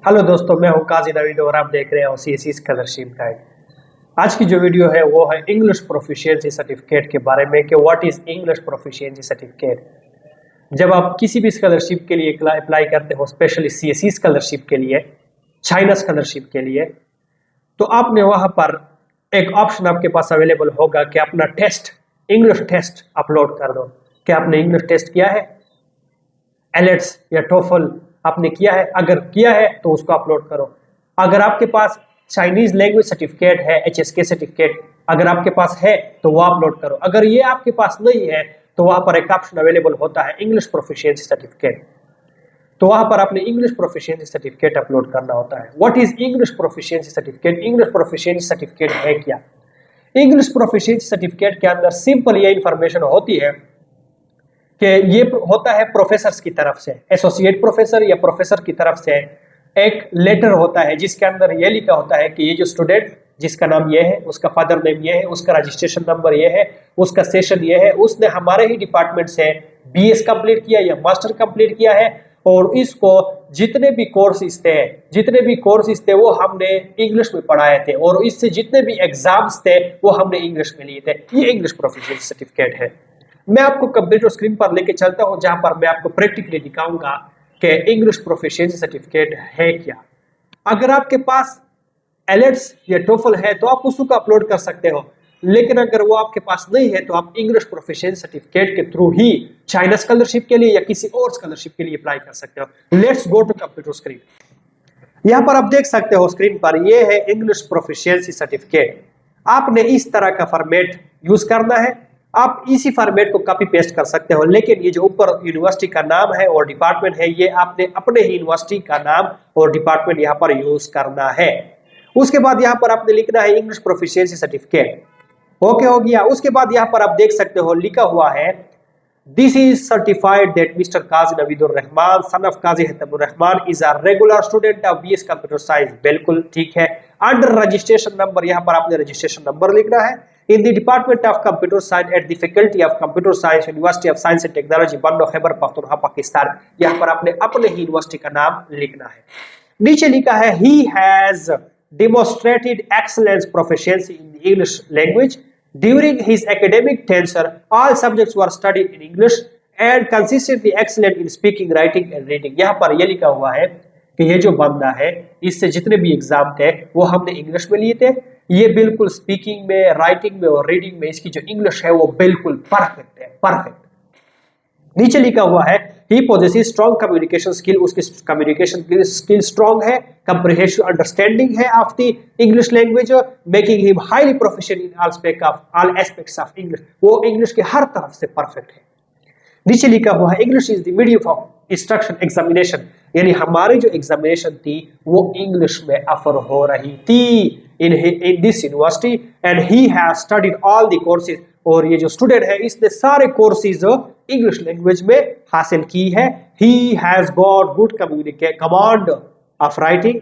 Hello दोस्तों, मैं हूं काजी नवीद और आप देख रहे हो सीएसई स्कॉलरशिप गाइड। आज की जो वीडियो है वो है इंग्लिश प्रोफिशिएंसी सर्टिफिकेट के बारे में कि what is English proficiency certificate. जब आप किसी भी स्कॉलरशिप के लिए अप्लाई करते हो, स्पेशली सीएसई स्कॉलरशिप के लिए, चाइना स्कॉलरशिप के लिए, तो आपने वहां पर एक ऑप्शन आपके पास अवेलेबल होगा कि अपना टेस्ट, इंग्लिश टेस्ट अपलोड कर दो। क्या आपने इंग्लिश टेस्ट किया है? एलेट्स या टोफल आपने किया है? अगर किया है तो उसको अपलोड करो। अगर आपके पास चाइनीज लैंग्वेज सर्टिफिकेट है, HSK सर्टिफिकेट अगर आपके पास है तो वो अपलोड करो। अगर ये आपके पास नहीं है तो वहां पर एक ऑप्शन अवेलेबल होता है इंग्लिश प्रोफिशिएंसी सर्टिफिकेट, तो वहां पर आपने इंग्लिश प्रोफिशिएंसी सर्टिफिकेट अपलोड करना होता है। What is English proficiency certificate? English proficiency certificate है क्या? इंग्लिश प्रोफिशिएंसी सर्टिफिकेट के अंदर सिंपल ये इंफॉर्मेशन होती है कि ये होता है प्रोफेसर की तरफ से, एसोसिएट प्रोफेसर या प्रोफेसर की तरफ से एक लेटर होता है जिसके अंदर ये लिखा होता है कि ये जो स्टूडेंट जिसका नाम ये है, उसका फादर नेम ये है, उसका रजिस्ट्रेशन नंबर ये है, उसका सेशन ये है, उसने हमारे ही डिपार्टमेंट से BS कंप्लीट किया या मास्टर कंप्लीट किया है और इसको जितने भी कोर्सेज थे वो हमने इंग्लिश में पढ़ाए थे और इससे जितने भी एग्जाम्स थे वो हमने इंग्लिश में लिए थे। ये इंग्लिश प्रोफिशिएंसी सर्टिफिकेट है। मैं आपको कंप्यूटर स्क्रीन पर लेके चलता हूं जहां पर मैं आपको प्रैक्टिकली दिखाऊंगा कि इंग्लिश प्रोफिशिएंसी सर्टिफिकेट है क्या। अगर आपके पास एलेट्स या टोफल है तो आप उसको अपलोड कर सकते हो, लेकिन अगर वो आपके पास नहीं है तो आप इंग्लिश प्रोफिशिएंसी सर्टिफिकेट के थ्रू ही चाइना स्कॉलरशिप के लिए या किसी और स्कॉलरशिप के लिए अप्लाई कर सकते हो। Let's go to computer screen. यहां पर आप देख सकते हो स्क्रीन पर, ये है इंग्लिश प्रोफिशिएंसी सर्टिफिकेट। आपने इस तरह का फॉर्मेट यूज करना है। आप इसी फॉर्मेट को कॉपी पेस्ट कर सकते हो, लेकिन ये जो ऊपर यूनिवर्सिटी का नाम है और डिपार्टमेंट है, ये आपने अपने ही यूनिवर्सिटी का नाम और डिपार्टमेंट यहाँ पर यूज करना है। उसके बाद यहाँ पर आपने लिखना है इंग्लिश प्रोफिशिएंसी सर्टिफिकेट। ओके हो गया। उसके बाद यहाँ पर आप देख सकते हो लिखा हुआ है this is certified that mister Kazi Naveedur Rahman son of Kazi Hatmur Rahman is a regular student of BS computer science. बिल्कुल ठीक है। अंडर रजिस्ट्रेशन नंबर, यहाँ पर आपने रजिस्ट्रेशन नंबर लिखना है। In the Department of Computer Science at the Faculty of Computer Science, University of Science and Technology, बन्नो Khyber Pakhtunkhwa Pakistan. यहाँ पर आपने अपने ही यूनिवर्सिटी का नाम लिखना है। नीचे लिखा है he has demonstrated excellence proficiency in the English language during his academic tenure. All subjects were studied in English and consistently excellent in speaking, writing and reading. यहाँ पर ये लिखा हुआ है कि ये जो बंदा है इससे जितने भी एग्जाम थे वो हमने इंग्लिश में लिए थे। ये बिल्कुल स्पीकिंग में, राइटिंग में और रीडिंग में इसकी जो इंग्लिश है वो बिल्कुल परफेक्ट है, परफेक्ट। नीचे लिखा हुआ है ही पोजेसेस स्ट्रॉन्ग कम्युनिकेशन स्किल, उसकी कम्युनिकेशन स्किल स्ट्रॉन्ग है, कंप्रिहेंसिव अंडरस्टैंडिंग है of the English language, making him highly proficient in all aspects of English. वो इंग्लिश के हर तरफ से परफेक्ट है। नीचे लिखा हुआ है English is the medium of instruction examination, यानी हमारी जो एग्जामिनेशन थी वो इंग्लिश में ऑफर हो रही थी in this university and he has studied all the courses। और ये जो स्टूडेंट है इसने सारे कोर्सेज इंग्लिश लैंग्वेज में हासिल की है। he has got good command of writing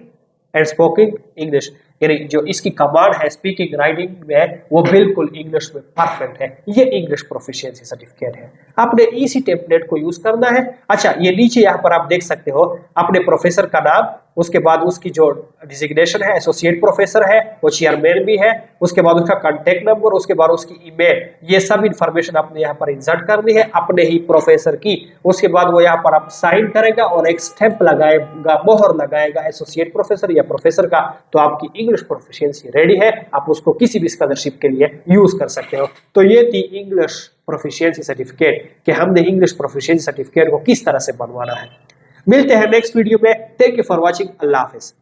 and spoken English, यानी जो इसकी कमांड है स्पीकिंग राइटिंग में वो बिल्कुल इंग्लिश में परफेक्ट है। ये इंग्लिश प्रोफिशिएंसी सर्टिफिकेट है। आपने इसी टेम्पलेट को यूज करना है। अच्छा, ये नीचे यहाँ पर आप देख सकते हो अपने प्रोफेसर का नाम, उसके बाद उसकी जो डिजिग्नेशन है, एसोसिएट प्रोफेसर है, वो चेयरमैन भी है, उसके बाद उसका कांटेक्ट नंबर, उसके बाद उसकी ईमेल, ये सब इंफॉर्मेशन आपने यहाँ पर इंसर्ट करनी है अपने ही प्रोफेसर की। उसके बाद वो यहाँ पर आप साइन करेगा और एक स्टैंप लगाएगा, मोहर लगाएगा एसोसिएट प्रोफेसर या प्रोफेसर का, तो आपकी इंग्लिश प्रोफिशिएंसी रेडी है। आप उसको किसी भी स्कॉलरशिप के लिए यूज कर सकते हो। तो ये थी इंग्लिश प्रोफिशिएंसी सर्टिफिकेट कि हमने इंग्लिश प्रोफिशिएंसी सर्टिफिकेट को किस तरह से बनवाना है। मिलते हैं नेक्स्ट वीडियो में। Thank you for watching. Allah Hafiz.